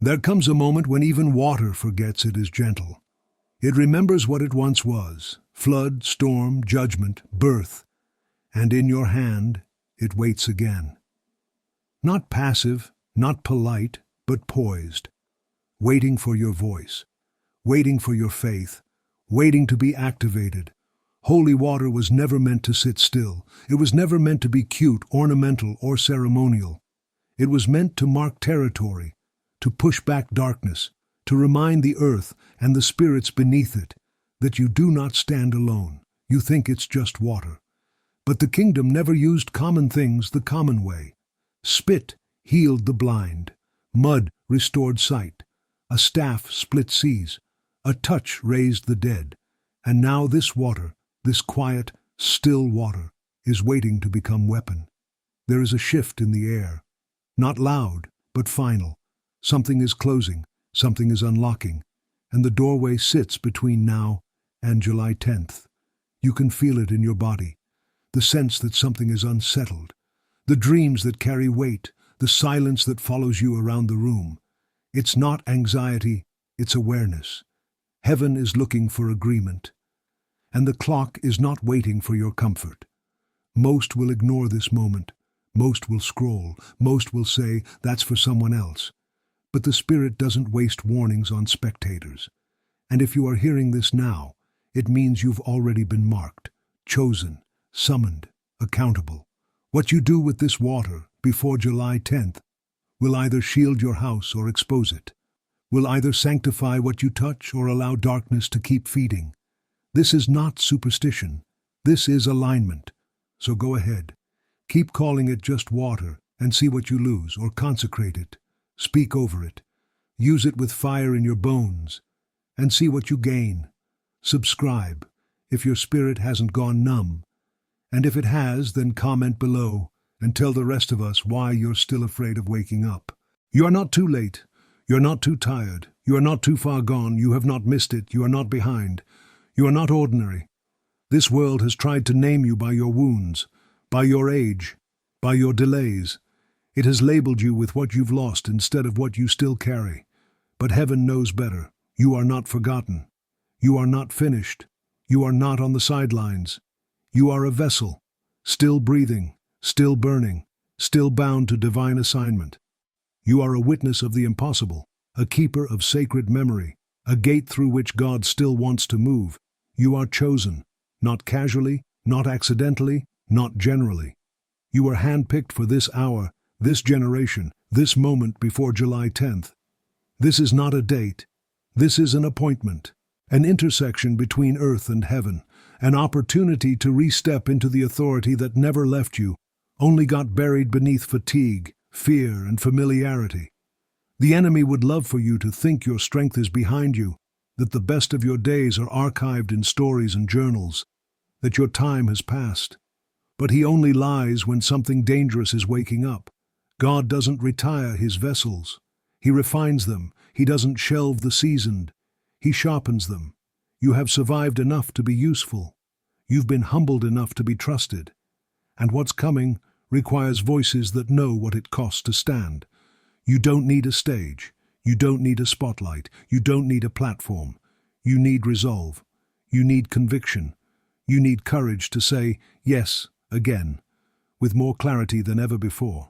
There comes a moment when even water forgets it is gentle. It remembers what it once was: flood, storm, judgment, birth. And in your hand, it waits again. Not passive, not polite, but poised. Waiting for your voice. Waiting for your faith. Waiting to be activated. Holy water was never meant to sit still. It was never meant to be cute, ornamental, or ceremonial. It was meant to mark territory, to push back darkness, to remind the earth and the spirits beneath it that you do not stand alone. You think it's just water. But the kingdom never used common things the common way. Spit healed the blind. Mud restored sight. A staff split seas. A touch raised the dead. And now this water, this quiet, still water, is waiting to become weapon. There is a shift in the air. Not loud, but final. Something is closing, something is unlocking, and the doorway sits between now and July 10th. You can feel it in your body, the sense that something is unsettled, the dreams that carry weight, the silence that follows you around the room. It's not anxiety, it's awareness. Heaven is looking for agreement, and the clock is not waiting for your comfort. Most will ignore this moment. Most will scroll. Most will say, that's for someone else. But the Spirit doesn't waste warnings on spectators. And if you are hearing this now, it means you've already been marked, chosen, summoned, accountable. What you do with this water before July 10th will either shield your house or expose it, will either sanctify what you touch or allow darkness to keep feeding. This is not superstition. This is alignment. So go ahead. Keep calling it just water and see what you lose, or consecrate it. Speak over it. Use it with fire in your bones and see what you gain. Subscribe if your spirit hasn't gone numb. And if it has, then comment below and tell the rest of us why you're still afraid of waking up. You are not too late. You are not too tired. You are not too far gone. You have not missed it. You are not behind. You are not ordinary. This world has tried to name you by your wounds, by your age, by your delays. It has labeled you with what you've lost instead of what you still carry. But heaven knows better. You are not forgotten. You are not finished. You are not on the sidelines. You are a vessel, still breathing, still burning, still bound to divine assignment. You are a witness of the impossible, a keeper of sacred memory, a gate through which God still wants to move. You are chosen, not casually, not accidentally, not generally. You are handpicked for this hour, this generation, this moment before July 10th. This is not a date. This is an appointment, an intersection between earth and heaven, an opportunity to re-step into the authority that never left you, only got buried beneath fatigue, fear, and familiarity. The enemy would love for you to think your strength is behind you, that the best of your days are archived in stories and journals, that your time has passed. But he only lies when something dangerous is waking up. God doesn't retire his vessels. He refines them. He doesn't shelve the seasoned. He sharpens them. You have survived enough to be useful. You've been humbled enough to be trusted. And what's coming requires voices that know what it costs to stand. You don't need a stage. You don't need a spotlight. You don't need a platform. You need resolve. You need conviction. You need courage to say yes again, with more clarity than ever before.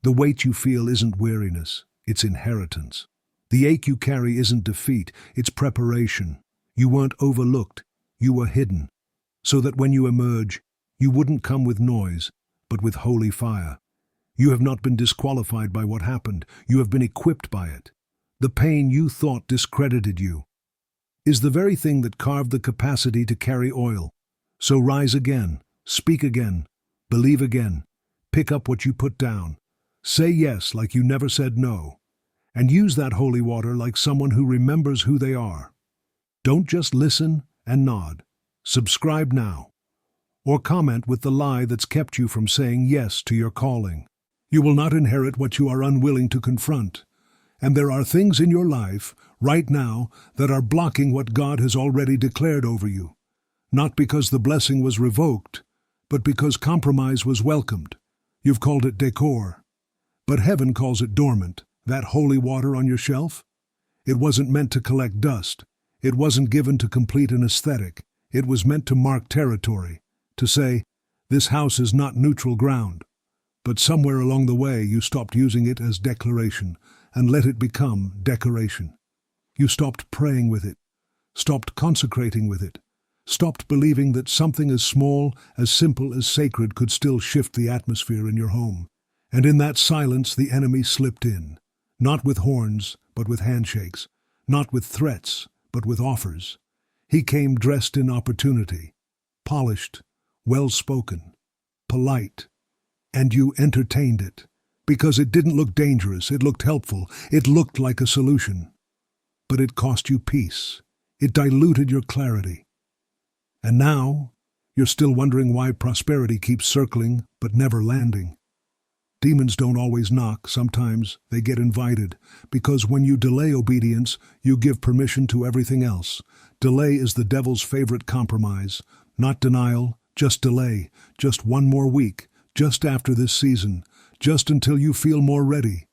The weight you feel isn't weariness, it's inheritance. The ache you carry isn't defeat, it's preparation. You weren't overlooked, you were hidden, so that when you emerge, you wouldn't come with noise, but with holy fire. You have not been disqualified by what happened, you have been equipped by it. The pain you thought discredited you is the very thing that carved the capacity to carry oil. So rise again, speak again, believe again, pick up what you put down. Say yes like you never said no, and use that holy water like someone who remembers who they are. Don't just listen and nod. Subscribe now, or comment with the lie that's kept you from saying yes to your calling. You will not inherit what you are unwilling to confront, and there are things in your life right now that are blocking what God has already declared over you, not because the blessing was revoked, but because compromise was welcomed. You've called it decor. But heaven calls it dormant, That holy water on your shelf? It wasn't meant to collect dust. It wasn't given to complete an aesthetic. It was meant to mark territory, to say, this house is not neutral ground. But somewhere along the way you stopped using it as declaration and let it become decoration. You stopped praying with it, stopped consecrating with it, stopped believing that something as small, as simple as sacred could still shift the atmosphere in your home. And in that silence the enemy slipped in, not with horns, but with handshakes, not with threats, but with offers. He came dressed in opportunity, polished, well-spoken, polite, and you entertained it, because it didn't look dangerous, it looked helpful, it looked like a solution. But it cost you peace. It diluted your clarity. And now, you're still wondering why prosperity keeps circling but never landing. Demons don't always knock, sometimes they get invited, because when you delay obedience, you give permission to everything else. Delay is the devil's favorite compromise, not denial, just delay, just one more week, just after this season, just until you feel more ready.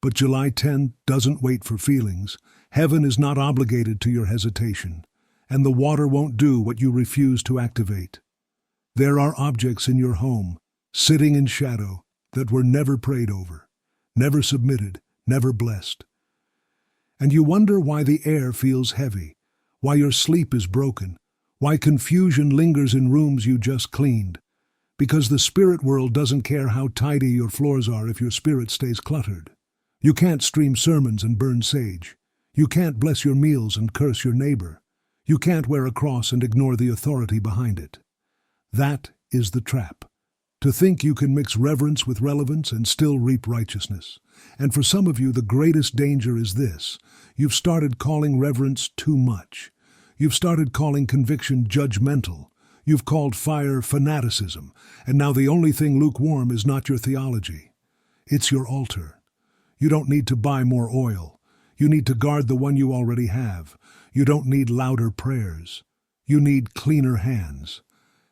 But July 10th doesn't wait for feelings. Heaven is not obligated to your hesitation, and the water won't do what you refuse to activate. There are objects in your home, sitting in shadow, that were never prayed over, never submitted, never blessed. And you wonder why the air feels heavy, why your sleep is broken, why confusion lingers in rooms you just cleaned. Because the spirit world doesn't care how tidy your floors are if your spirit stays cluttered. You can't stream sermons and burn sage. You can't bless your meals and curse your neighbor. You can't wear a cross and ignore the authority behind it. That is the trap. To think you can mix reverence with relevance and still reap righteousness. And for some of you, the greatest danger is this. You've started calling reverence too much. You've started calling conviction judgmental. You've called fire fanaticism. And now the only thing lukewarm is not your theology. It's your altar. You don't need to buy more oil. You need to guard the one you already have. You don't need louder prayers. You need cleaner hands.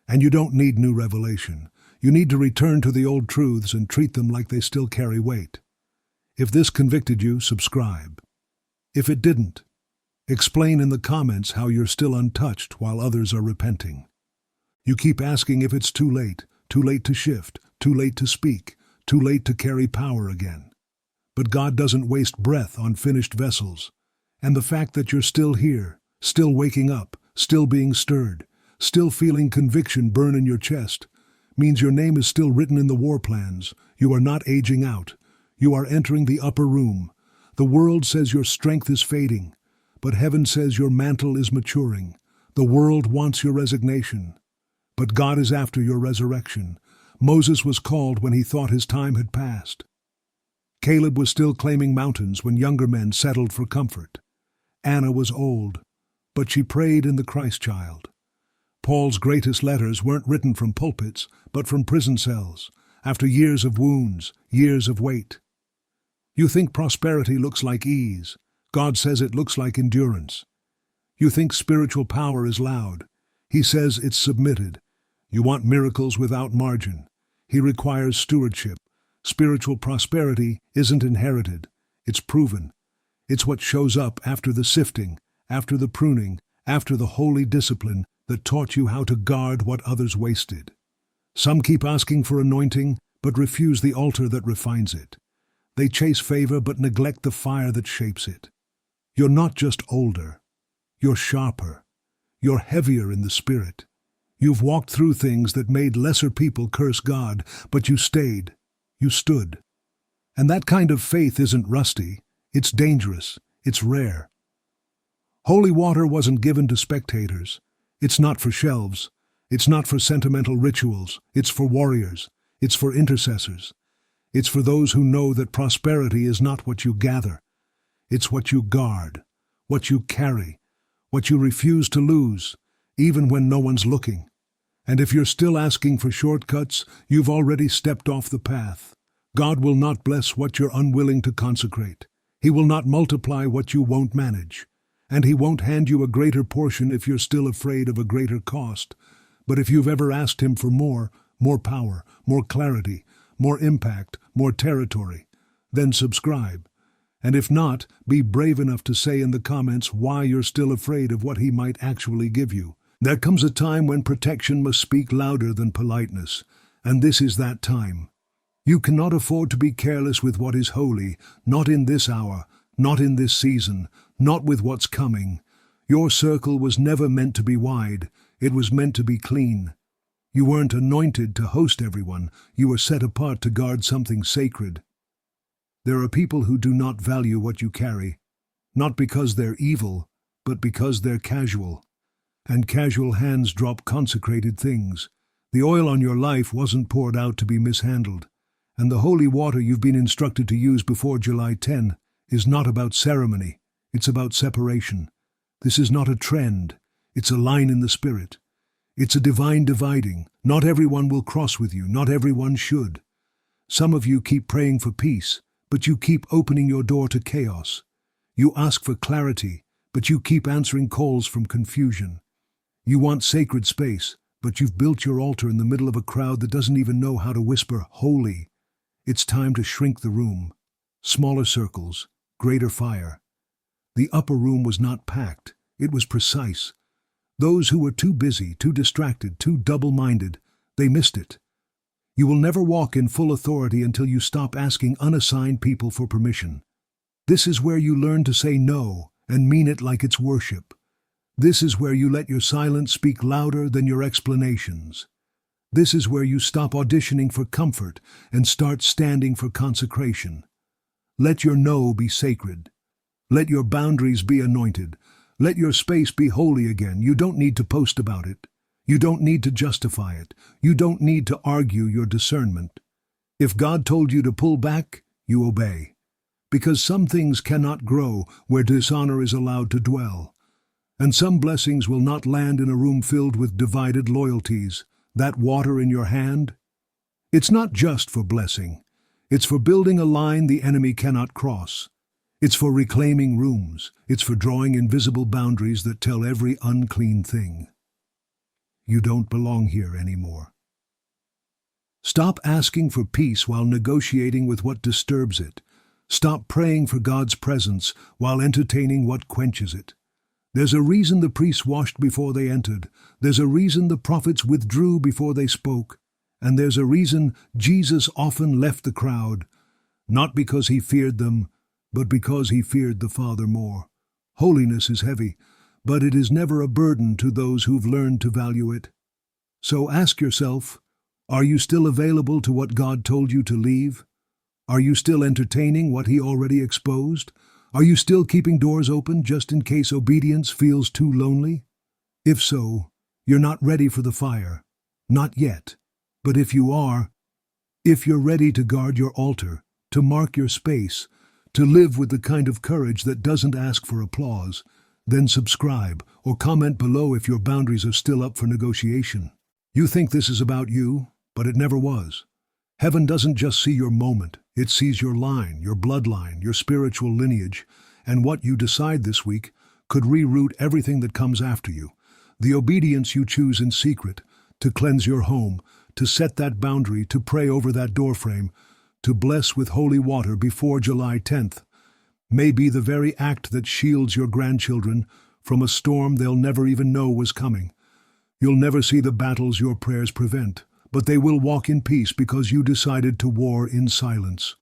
And you don't need new revelation. You need to return to the old truths and treat them like they still carry weight. If this convicted you, subscribe. If it didn't, explain in the comments how you're still untouched while others are repenting. You keep asking if it's too late to shift, too late to speak, too late to carry power again. But God doesn't waste breath on finished vessels. And the fact that you're still here, still waking up, still being stirred, still feeling conviction burn in your chest, means your name is still written in the war plans. You are not aging out. You are entering the upper room. The world says your strength is fading, but heaven says your mantle is maturing. The world wants your resignation, but God is after your resurrection. Moses was called when he thought his time had passed. Caleb was still claiming mountains when younger men settled for comfort. Anna was old, but she prayed in the Christ child. Paul's greatest letters weren't written from pulpits, but from prison cells, after years of wounds, years of weight. You think prosperity looks like ease. God says it looks like endurance. You think spiritual power is loud. He says it's submitted. You want miracles without margin. He requires stewardship. Spiritual prosperity isn't inherited. It's proven. It's what shows up after the sifting, after the pruning, after the holy discipline that taught you how to guard what others wasted. Some keep asking for anointing, but refuse the altar that refines it. They chase favor, but neglect the fire that shapes it. You're not just older. You're sharper. You're heavier in the spirit. You've walked through things that made lesser people curse God, but you stayed. You stood. And that kind of faith isn't rusty. It's dangerous. It's rare. Holy water wasn't given to spectators. It's not for shelves. It's not for sentimental rituals. It's for warriors. It's for intercessors. It's for those who know that prosperity is not what you gather. It's what you guard, what you carry, what you refuse to lose, even when no one's looking. And if you're still asking for shortcuts, you've already stepped off the path. God will not bless what you're unwilling to consecrate. He will not multiply what you won't manage. And He won't hand you a greater portion if you're still afraid of a greater cost. But if you've ever asked Him for more power, more clarity, more impact, more territory, then subscribe. And if not, be brave enough to say in the comments why you're still afraid of what he might actually give you. There comes a time when protection must speak louder than politeness, and this is that time. You cannot afford to be careless with what is holy, not in this hour, not in this season, not with what's coming. Your circle was never meant to be wide, it was meant to be clean. You weren't anointed to host everyone, you were set apart to guard something sacred. There are people who do not value what you carry, not because they're evil, but because they're casual. And casual hands drop consecrated things. The oil on your life wasn't poured out to be mishandled, and the holy water you've been instructed to use before July 10 is not about ceremony, it's about separation. This is not a trend, it's a line in the spirit. It's a divine dividing. Not everyone will cross with you, not everyone should. Some of you keep praying for peace, but you keep opening your door to chaos. You ask for clarity, but you keep answering calls from confusion. You want sacred space, but you've built your altar in the middle of a crowd that doesn't even know how to whisper holy. It's time to shrink the room. Smaller circles, greater fire. The upper room was not packed, it was precise. Those who were too busy, too distracted, too double-minded, they missed it. You will never walk in full authority until you stop asking unassigned people for permission. This is where you learn to say no and mean it like it's worship. This is where you let your silence speak louder than your explanations. This is where you stop auditioning for comfort and start standing for consecration. Let your no be sacred. Let your boundaries be anointed. Let your space be holy again. You don't need to post about it. You don't need to justify it. You don't need to argue your discernment. If God told you to pull back, you obey. Because some things cannot grow where dishonor is allowed to dwell. And some blessings will not land in a room filled with divided loyalties. That water in your hand, it's not just for blessing. It's for building a line the enemy cannot cross. It's for reclaiming rooms. It's for drawing invisible boundaries that tell every unclean thing. You don't belong here anymore. Stop asking for peace while negotiating with what disturbs it. Stop praying for God's presence while entertaining what quenches it. There's a reason the priests washed before they entered. There's a reason the prophets withdrew before they spoke. And there's a reason Jesus often left the crowd, not because he feared them, but because he feared the Father more. Holiness is heavy, but it is never a burden to those who've learned to value it. So ask yourself, are you still available to what God told you to leave? Are you still entertaining what he already exposed? Are you still keeping doors open just in case obedience feels too lonely? If so, you're not ready for the fire. Not yet. But if you are, if you're ready to guard your altar, to mark your space, to live with the kind of courage that doesn't ask for applause, then subscribe or comment below if your boundaries are still up for negotiation. You think this is about you, but it never was. Heaven doesn't just see your moment, it sees your line, your bloodline, your spiritual lineage, and what you decide this week could reroute everything that comes after you. The obedience you choose in secret, to cleanse your home, to set that boundary, to pray over that doorframe, to bless with holy water before July 10th, may be the very act that shields your grandchildren from a storm they'll never even know was coming. You'll never see the battles your prayers prevent, but they will walk in peace because you decided to war in silence.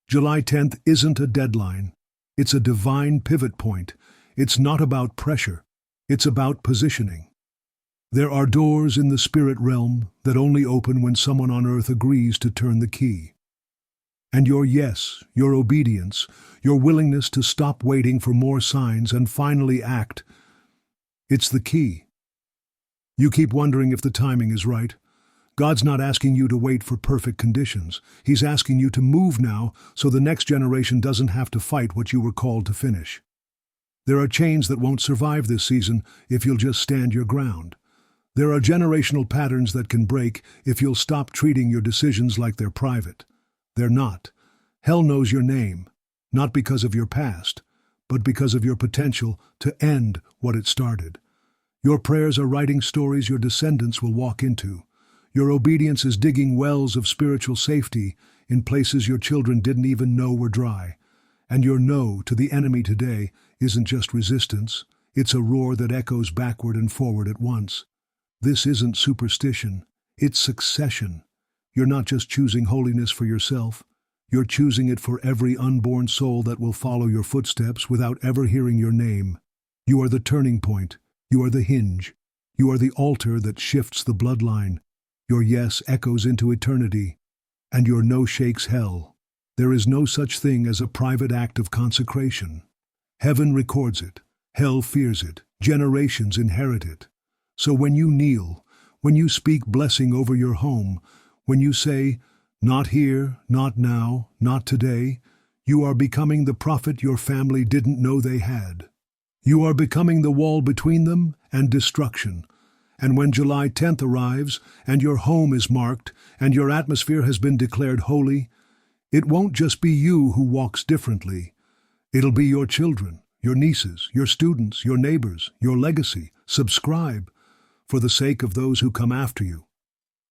July 10th isn't a deadline. It's a divine pivot point. It's not about pressure. It's about positioning. There are doors in the spirit realm that only open when someone on earth agrees to turn the key. And your yes, your obedience, your willingness to stop waiting for more signs and finally act, it's the key. You keep wondering if the timing is right. God's not asking you to wait for perfect conditions. He's asking you to move now so the next generation doesn't have to fight what you were called to finish. There are chains that won't survive this season if you'll just stand your ground. There are generational patterns that can break if you'll stop treating your decisions like they're private. They're not. Hell knows your name, not because of your past, but because of your potential to end what it started. Your prayers are writing stories your descendants will walk into. Your obedience is digging wells of spiritual safety in places your children didn't even know were dry. And your no to the enemy today isn't just resistance, it's a roar that echoes backward and forward at once. This isn't superstition, it's succession. You're not just choosing holiness for yourself, you're choosing it for every unborn soul that will follow your footsteps without ever hearing your name. You are the turning point, you are the hinge, you are the altar that shifts the bloodline. Your yes echoes into eternity, and your no shakes hell. There is no such thing as a private act of consecration. Heaven records it, hell fears it, generations inherit it. So when you kneel, when you speak blessing over your home, when you say, "Not here, not now, not today," you are becoming the prophet your family didn't know they had. You are becoming the wall between them and destruction. And when July 10th arrives, and your home is marked, and your atmosphere has been declared holy, it won't just be you who walks differently. It'll be your children, your nieces, your students, your neighbors, your legacy. Subscribe, for the sake of those who come after you.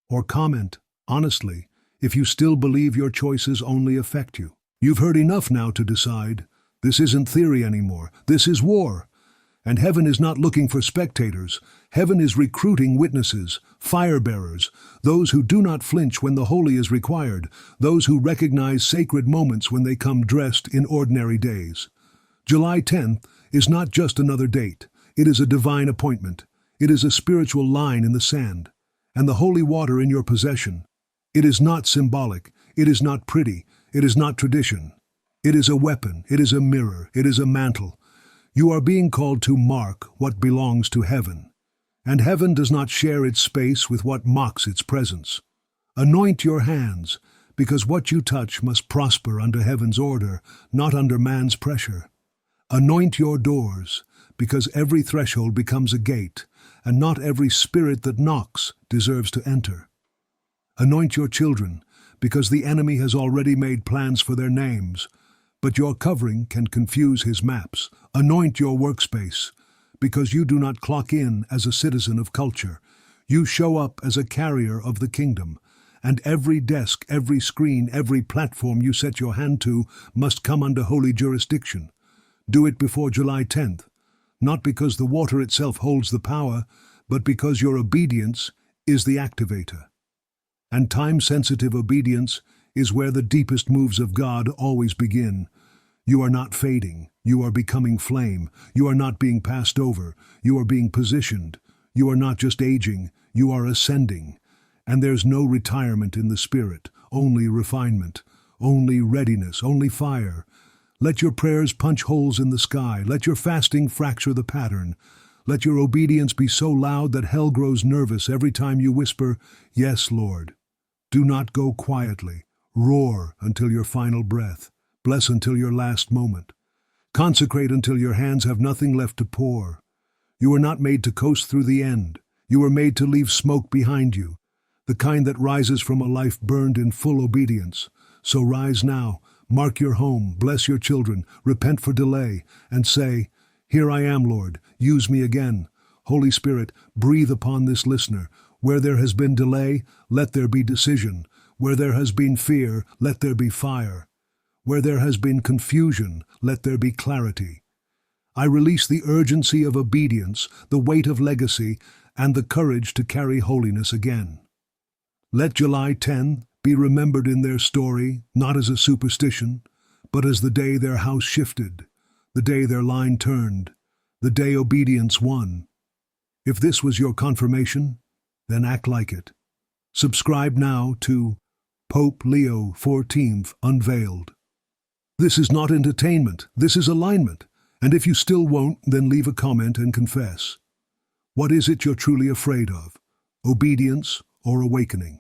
Or comment, honestly, if you still believe your choices only affect you. You've heard enough now to decide. This isn't theory anymore. This is war. And heaven is not looking for spectators. Heaven is recruiting witnesses, fire-bearers, those who do not flinch when the holy is required, those who recognize sacred moments when they come dressed in ordinary days. July 10th is not just another date. It is a divine appointment. It is a spiritual line in the sand. And the holy water in your possession. It is not symbolic. It is not pretty. It is not tradition. It is a weapon. It is a mirror. It is a mantle. You are being called to mark what belongs to heaven. And heaven does not share its space with what mocks its presence. Anoint your hands, because what you touch must prosper under heaven's order, not under man's pressure. Anoint your doors, because every threshold becomes a gate, and not every spirit that knocks deserves to enter. Anoint your children, because the enemy has already made plans for their names, but your covering can confuse his maps. Anoint your workspace, because you do not clock in as a citizen of culture. You show up as a carrier of the kingdom, and every desk, every screen, every platform you set your hand to must come under holy jurisdiction. Do it before July 10th, not because the water itself holds the power, but because your obedience is the activator. And time-sensitive obedience is where the deepest moves of God always begin. You are not fading. You are becoming flame. You are not being passed over. You are being positioned. You are not just aging. You are ascending. And there's no retirement in the spirit, only refinement, only readiness, only fire. Let your prayers punch holes in the sky. Let your fasting fracture the pattern. Let your obedience be so loud that hell grows nervous every time you whisper, "Yes, Lord." Do not go quietly. Roar until your final breath. Bless until your last moment. Consecrate until your hands have nothing left to pour. You are not made to coast through the end. You are made to leave smoke behind you, the kind that rises from a life burned in full obedience. So rise now, mark your home, bless your children, repent for delay, and say, "Here I am, Lord, use me again." Holy Spirit, breathe upon this listener. Where there has been delay, let there be decision. Where there has been fear, let there be fire. Where there has been confusion, let there be clarity. I release the urgency of obedience, the weight of legacy, and the courage to carry holiness again. Let July 10 be remembered in their story, not as a superstition, but as the day their house shifted, the day their line turned, the day obedience won. If this was your confirmation, then act like it. Subscribe now to Pope Leo XIV Unveiled. This is not entertainment, this is alignment. And if you still won't, then leave a comment and confess. What is it you're truly afraid of? Obedience or awakening?